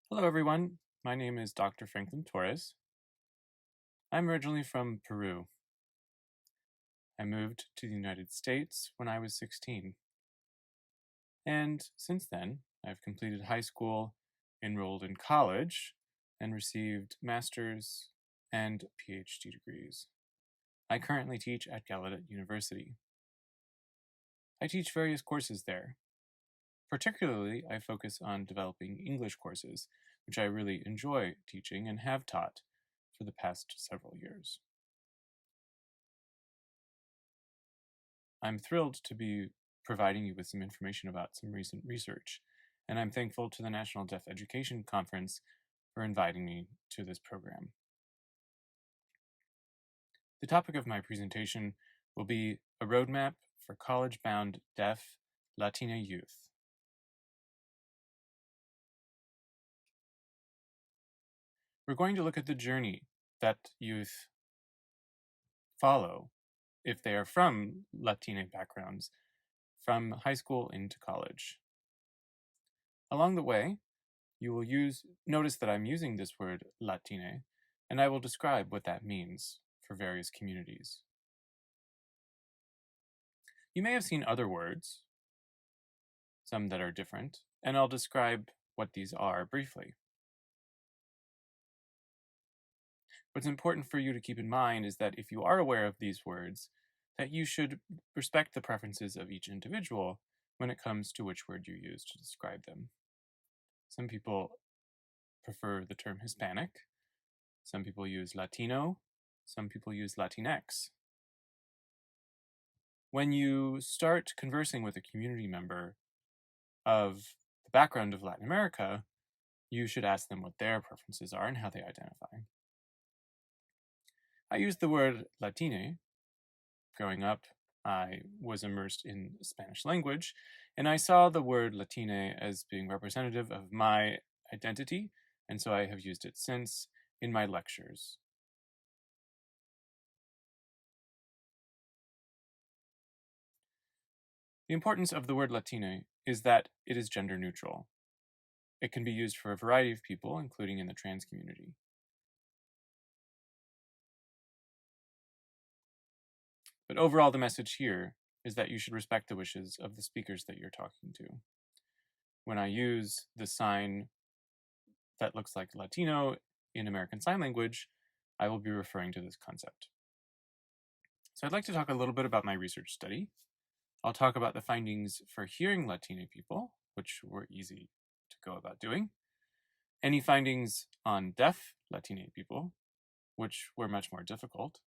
Hello, everyone. My name is Dr. Franklin Torres. I'm originally from Peru. I moved to the United States when I was 16. And since then, I've completed high school, enrolled in college, and received master's and PhD degrees. I currently teach at Gallaudet University. I teach various courses there. Particularly, I focus on developing English courses, which I really enjoy teaching and have taught for the past several years. I'm thrilled to be providing you with some information about some recent research, and I'm thankful to the National Deaf Education Conference for inviting me to this program. The topic of my presentation will be a roadmap for college-bound deaf Latino youth. We're going to look at the journey that youth follow if they are from Latino backgrounds, from high school into college. Along the way, you will notice that I'm using this word Latine, and I will describe what that means for various communities. You may have seen other words, some that are different, and I'll describe what these are briefly. What's important for you to keep in mind is that if you are aware of these words, that you should respect the preferences of each individual when it comes to which word you use to describe them. Some people prefer the term Hispanic, some people use Latino, some people use Latinx. When you start conversing with a community member of the background of Latin America, you should ask them what their preferences are and how they identify. I use the word Latine. Growing up, I was immersed in Spanish language, and I saw the word Latine as being representative of my identity, and so I have used it since in my lectures. The importance of the word Latine is that it is gender neutral. It can be used for a variety of people, including in the trans community. But overall, the message here is that you should respect the wishes of the speakers that you're talking to. When I use the sign that looks like Latino in American Sign Language, I will be referring to this concept. So I'd like to talk a little bit about my research study. I'll talk about the findings for hearing Latino people, which were easy to go about doing. Any findings on deaf Latino people, which were much more difficult.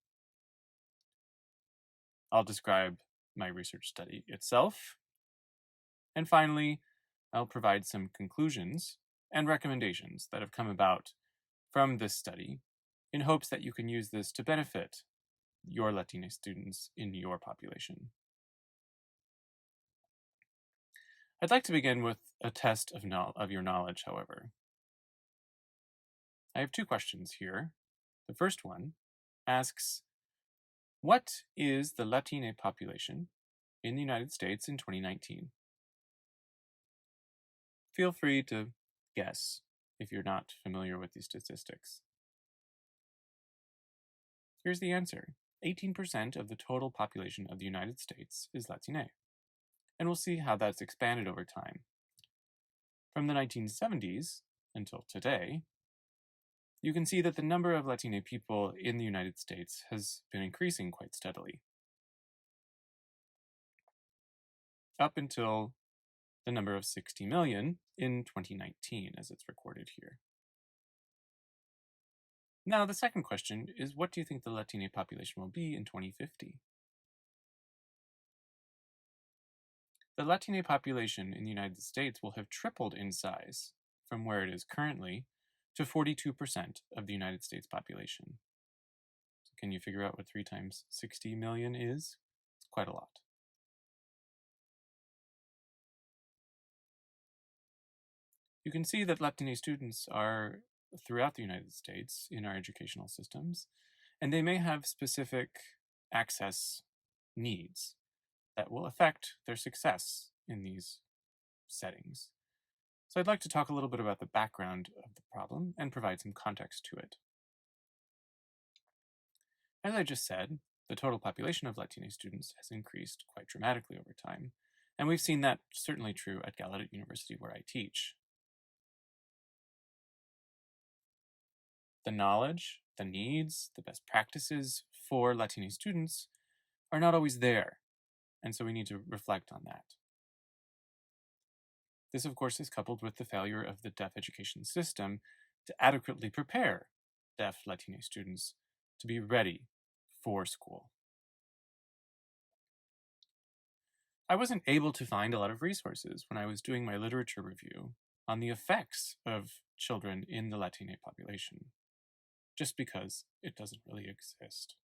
I'll describe my research study itself. And finally, I'll provide some conclusions and recommendations that have come about from this study in hopes that you can use this to benefit your Latino students in your population. I'd like to begin with a test of your knowledge, however. I have two questions here. The first one asks, what is the Latino population in the United States in 2019? Feel free to guess if you're not familiar with these statistics. Here's the answer. 18% of the total population of the United States is Latino. And we'll see how that's expanded over time. From the 1970s until today, you can see that the number of Latino people in the United States has been increasing quite steadily, up until the number of 60 million in 2019, as it's recorded here. Now, the second question is, what do you think the Latino population will be in 2050? The Latino population in the United States will have tripled in size from where it is currently to 42% of the United States population. So can you figure out what 3 times 60 million is? It's quite a lot. You can see that Latino students are throughout the United States in our educational systems, and they may have specific access needs that will affect their success in these settings. So I'd like to talk a little bit about the background of the problem and provide some context to it. As I just said, the total population of Latine students has increased quite dramatically over time, and we've seen that certainly true at Gallaudet University where I teach. The knowledge, the needs, the best practices for Latine students are not always there, and so we need to reflect on that. This, of course, is coupled with the failure of the deaf education system to adequately prepare deaf Latine students to be ready for school. I wasn't able to find a lot of resources when I was doing my literature review on the effects of children in the Latine population, just because it doesn't really exist.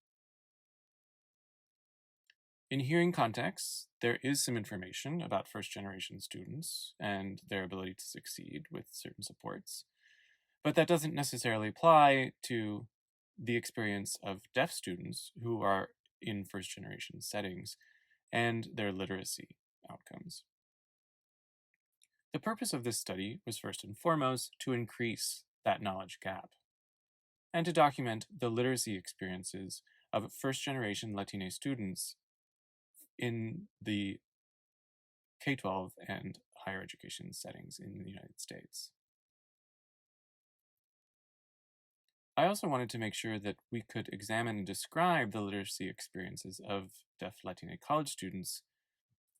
In hearing contexts, there is some information about first-generation students and their ability to succeed with certain supports, but that doesn't necessarily apply to the experience of deaf students who are in first-generation settings and their literacy outcomes. The purpose of this study was first and foremost to increase that knowledge gap and to document the literacy experiences of first-generation Latine students in the K-12 and higher education settings in the United States. I also wanted to make sure that we could examine and describe the literacy experiences of deaf Latine college students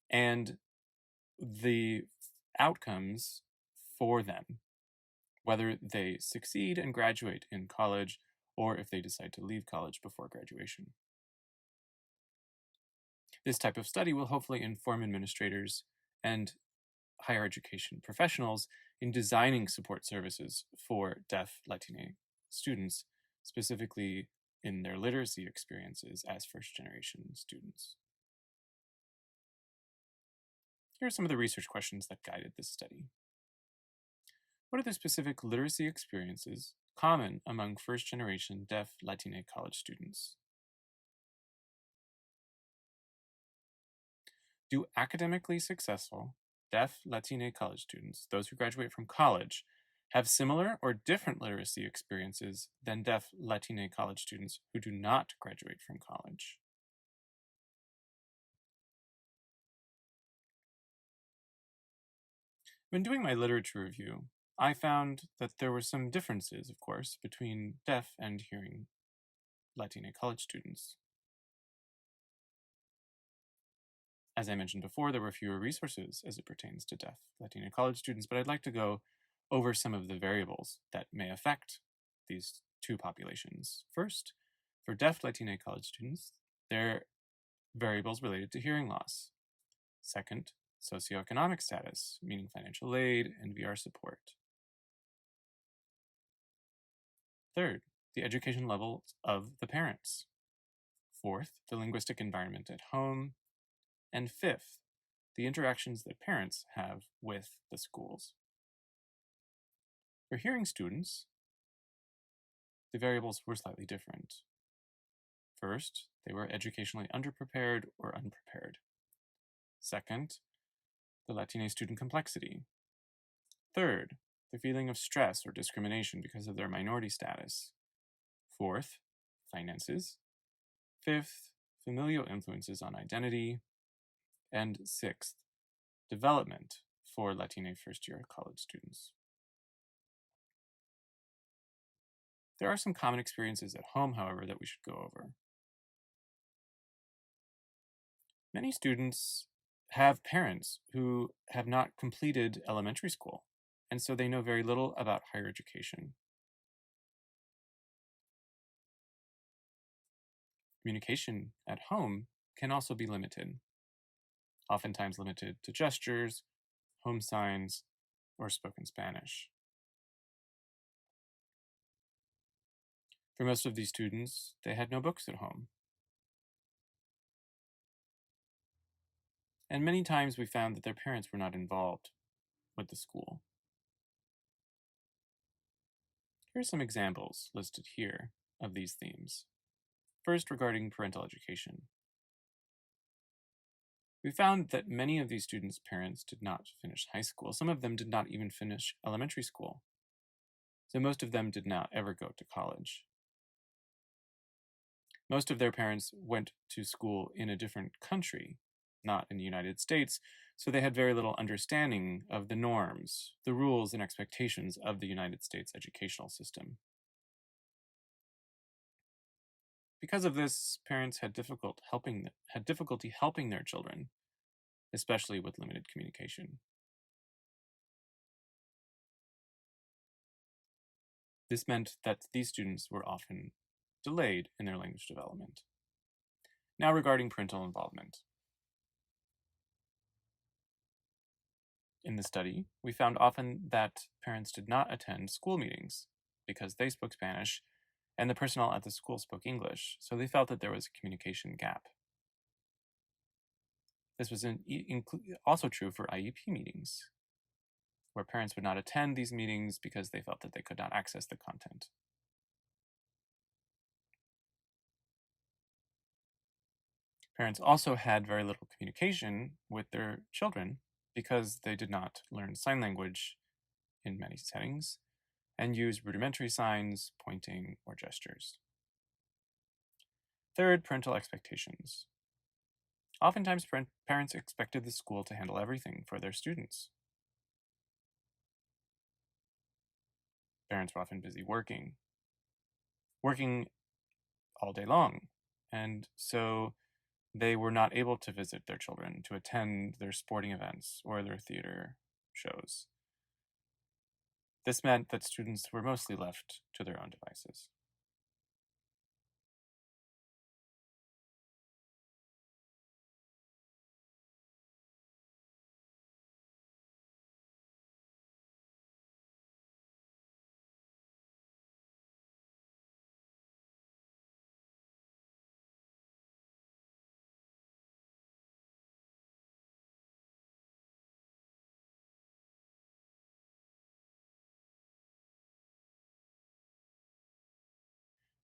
and the outcomes for them, whether they succeed and graduate in college or if they decide to leave college before graduation. This type of study will hopefully inform administrators and higher education professionals in designing support services for deaf Latine students, specifically in their literacy experiences as first-generation students. Here are some of the research questions that guided this study. What are the specific literacy experiences common among first-generation deaf Latine college students? Do academically successful deaf Latine college students, those who graduate from college, have similar or different literacy experiences than deaf Latine college students who do not graduate from college? When doing my literature review, I found that there were some differences, of course, between deaf and hearing Latine college students. As I mentioned before, there were fewer resources as it pertains to deaf Latine college students, but I'd like to go over some of the variables that may affect these two populations. First, for deaf Latine college students, there are variables related to hearing loss. Second, socioeconomic status, meaning financial aid and VR support. Third, the education levels of the parents. Fourth, the linguistic environment at home. And fifth, the interactions that parents have with the schools. For hearing students, the variables were slightly different. First, they were educationally underprepared or unprepared. Second, the Latine student complexity. Third, the feeling of stress or discrimination because of their minority status. Fourth, finances. Fifth, familial influences on identity. And sixth, development for Latine first-year college students. There are some common experiences at home, however, that we should go over. Many students have parents who have not completed elementary school, and so they know very little about higher education. Communication at home can also be limited, oftentimes limited to gestures, home signs, or spoken Spanish. For most of these students, they had no books at home. And many times we found that their parents were not involved with the school. Here are some examples listed here of these themes. First, regarding parental education. We found that many of these students' parents did not finish high school. Some of them did not even finish elementary school. So most of them did not ever go to college. Most of their parents went to school in a different country, not in the United States, so they had very little understanding of the norms, the rules and expectations of the United States educational system. Because of this, parents had difficulty helping their children, especially with limited communication. This meant that these students were often delayed in their language development. Now regarding parental involvement. In the study, we found often that parents did not attend school meetings because they spoke Spanish and the personnel at the school spoke English, so they felt that there was a communication gap. This was also true for IEP meetings, where parents would not attend these meetings because they felt that they could not access the content. Parents also had very little communication with their children because they did not learn sign language in many settings and use rudimentary signs, pointing, or gestures. Third, parental expectations. Oftentimes, parents expected the school to handle everything for their students. Parents were often busy working all day long, and so they were not able to visit their children, to attend their sporting events or their theater shows. This meant that students were mostly left to their own devices.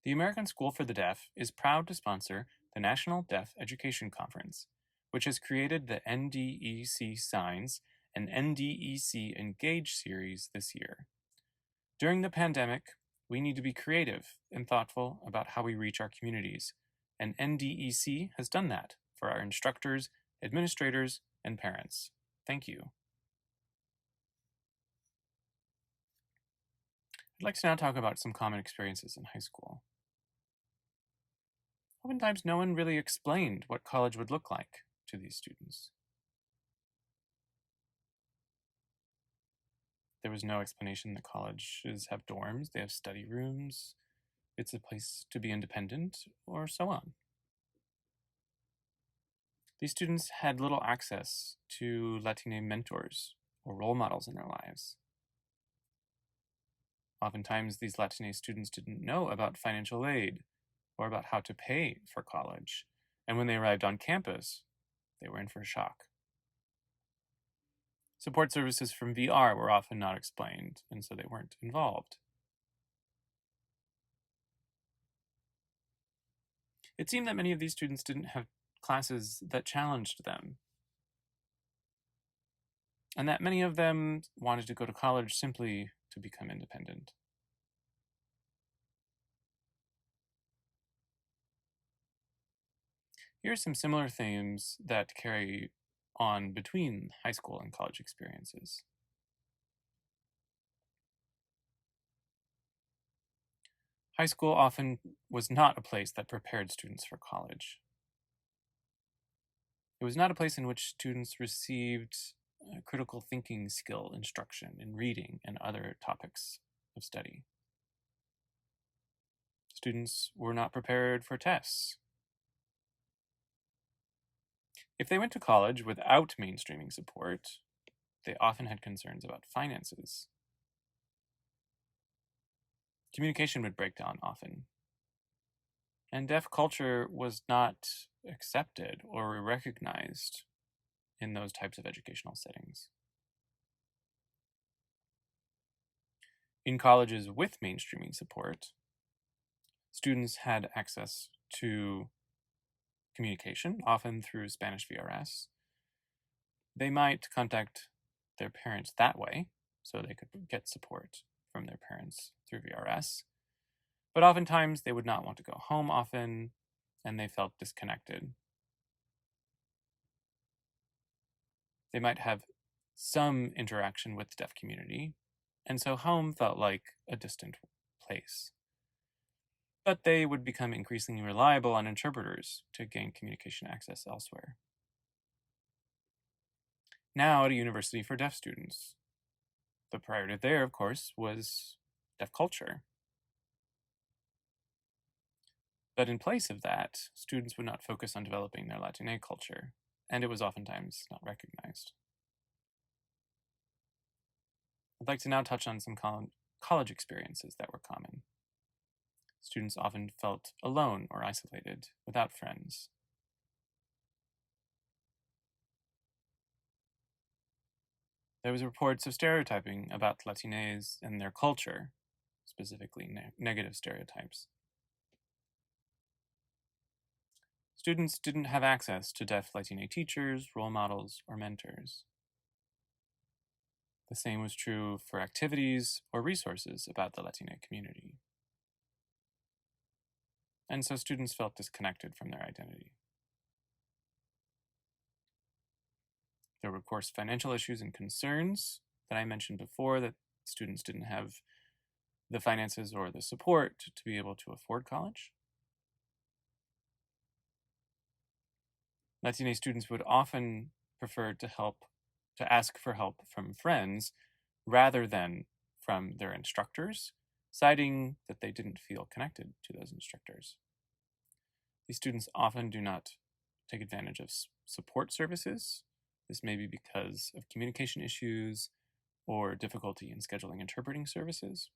The American School for the Deaf is proud to sponsor the National Deaf Education Conference, which has created the NDEC Signs and NDEC Engage series this year. During the pandemic, we need to be creative and thoughtful about how we reach our communities, and NDEC has done that for our instructors, administrators, and parents. Thank you. I'd like to now talk about some common experiences in high school. Oftentimes, no one really explained what college would look like to these students. There was no explanation that colleges have dorms, they have study rooms, it's a place to be independent, or so on. These students had little access to Latine mentors or role models in their lives. Oftentimes, these Latine students didn't know about financial aid or about how to pay for college, and when they arrived on campus, they were in for a shock. Support services from VR were often not explained, and so they weren't involved. It seemed that many of these students didn't have classes that challenged them, and that many of them wanted to go to college simply to become independent. Here are some similar themes that carry on between high school and college experiences. High school often was not a place that prepared students for college. It was not a place in which students received critical thinking skill instruction in reading and other topics of study. Students were not prepared for tests. If they went to college without mainstreaming support, they often had concerns about finances. Communication would break down often. And deaf culture was not accepted or recognized in those types of educational settings. In colleges with mainstreaming support, students had access to communication, often through Spanish VRS, They might contact their parents that way, so they could get support from their parents through VRS. But oftentimes they would not want to go home often, and they felt disconnected. They might have some interaction with the deaf community, and so home felt like a distant place. But they would become increasingly reliable on interpreters to gain communication access elsewhere. Now at a university for deaf students. The priority there, of course, was deaf culture. But in place of that, students would not focus on developing their Latine culture, and it was oftentimes not recognized. I'd like to now touch on some college experiences that were common. Students often felt alone or isolated, without friends. There was reports of stereotyping about Latines and their culture, specifically negative stereotypes. Students didn't have access to deaf Latine teachers, role models, or mentors. The same was true for activities or resources about the Latine community. And so students felt disconnected from their identity. There were, of course, financial issues and concerns that I mentioned before, that students didn't have the finances or the support to be able to afford college. Latine students would often prefer to ask for help from friends rather than from their instructors, citing that they didn't feel connected to those instructors. These students often do not take advantage of support services. This may be because of communication issues or difficulty in scheduling interpreting services.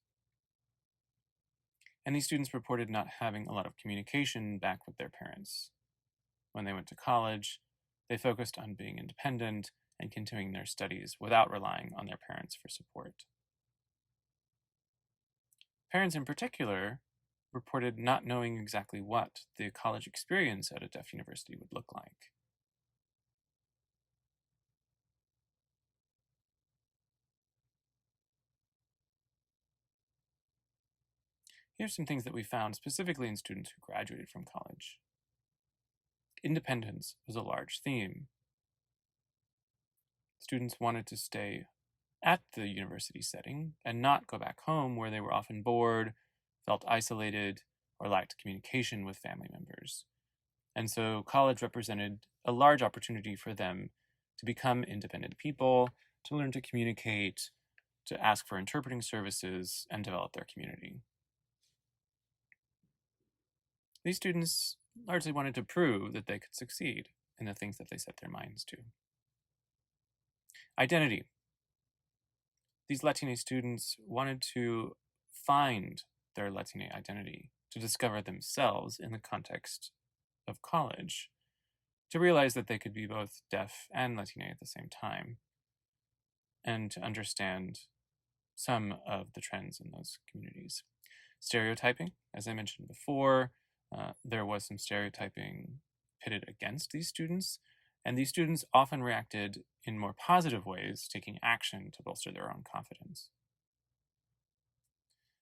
And these students reported not having a lot of communication back with their parents. When they went to college, they focused on being independent and continuing their studies without relying on their parents for support. Parents in particular reported not knowing exactly what the college experience at a deaf university would look like. Here's some things that we found specifically in students who graduated from college. Independence was a large theme. Students wanted to stay at the university setting and not go back home where they were often bored, felt isolated, or lacked communication with family members. And so college represented a large opportunity for them to become independent people, to learn to communicate, to ask for interpreting services, and develop their community. These students largely wanted to prove that they could succeed in the things that they set their minds to. Identity. These Latine students wanted to find their Latine identity, to discover themselves in the context of college, to realize that they could be both deaf and Latine at the same time, and to understand some of the trends in those communities. Stereotyping, as I mentioned before, there was some stereotyping pitted against these students, and these students often reacted in more positive ways, taking action to bolster their own confidence.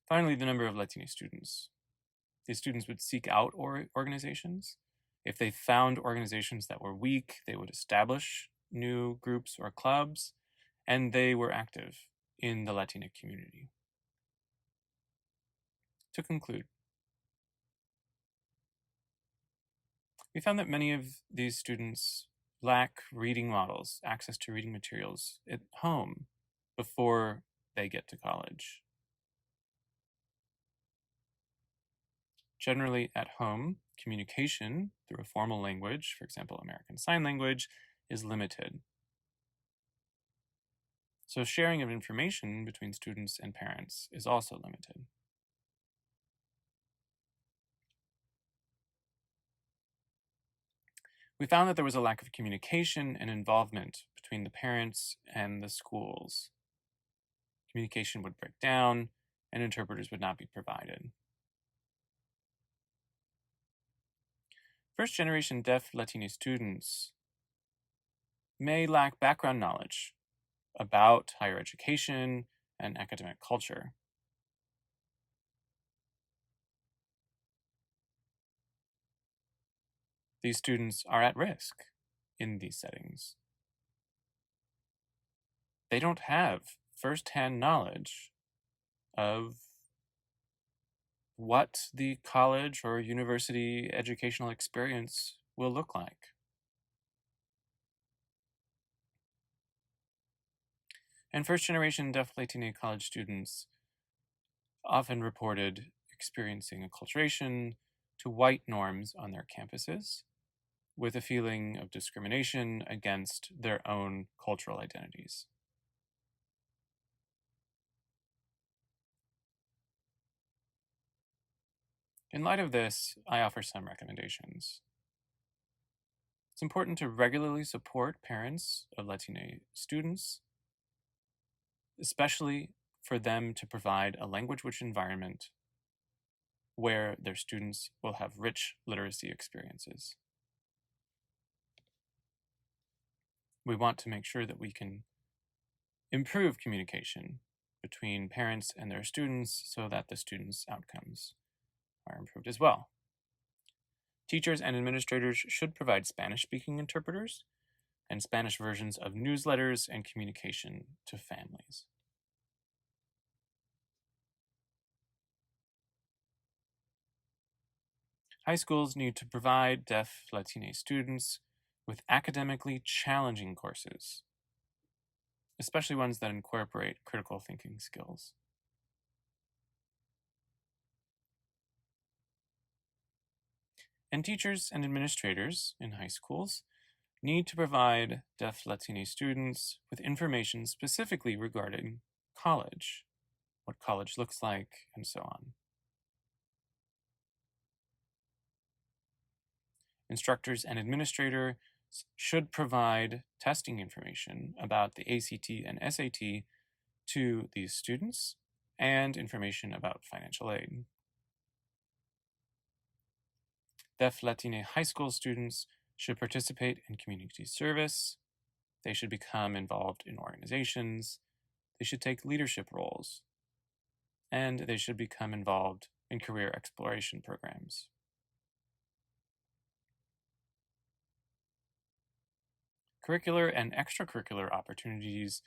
Finally, the number of Latino students. These students would seek out organizations. If they found organizations that were weak, they would establish new groups or clubs, and they were active in the Latino community. To conclude, we found that many of these students lack reading models, access to reading materials at home before they get to college. Generally, at home, communication through a formal language, for example, American Sign Language, is limited. So sharing of information between students and parents is also limited. We found that there was a lack of communication and involvement between the parents and the schools. Communication would break down, and interpreters would not be provided. First-generation deaf Latino students may lack background knowledge about higher education and academic culture. These students are at risk in these settings. They don't have firsthand knowledge of what the college or university educational experience will look like. And first generation Deaf Latine college students often reported experiencing acculturation to white norms on their campuses, with a feeling of discrimination against their own cultural identities. In light of this, I offer some recommendations. It's important to regularly support parents of Latine students, especially for them to provide a language-rich environment where their students will have rich literacy experiences. We want to make sure that we can improve communication between parents and their students so that the students' outcomes are improved as well. Teachers and administrators should provide Spanish-speaking interpreters and Spanish versions of newsletters and communication to families. High schools need to provide Deaf Latine students with academically challenging courses, especially ones that incorporate critical thinking skills. And teachers and administrators in high schools need to provide Deaf Latine students with information specifically regarding college, what college looks like, and so on. Instructors and administrators should provide testing information about the ACT and SAT to these students and information about financial aid. Deaf Latine high school students should participate in community service. They should become involved in organizations. They should take leadership roles. And they should become involved in career exploration programs. Curricular and extracurricular opportunities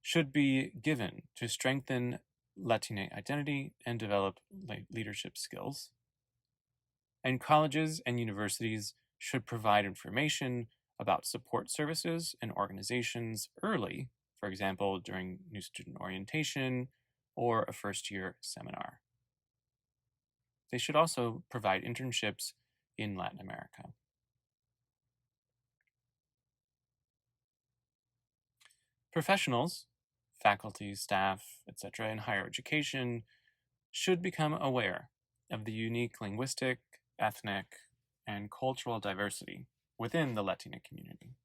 should be given to strengthen Latine identity and develop leadership skills. And colleges and universities should provide information about support services and organizations early, for example, during new student orientation or a first-year seminar. They should also provide internships in Latin America. Professionals, faculty, staff, etc., in higher education should become aware of the unique linguistic, ethnic, and cultural diversity within the Latina community.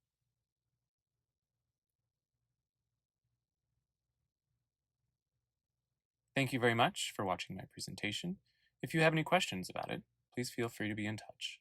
Thank you very much for watching my presentation. If you have any questions about it, please feel free to be in touch.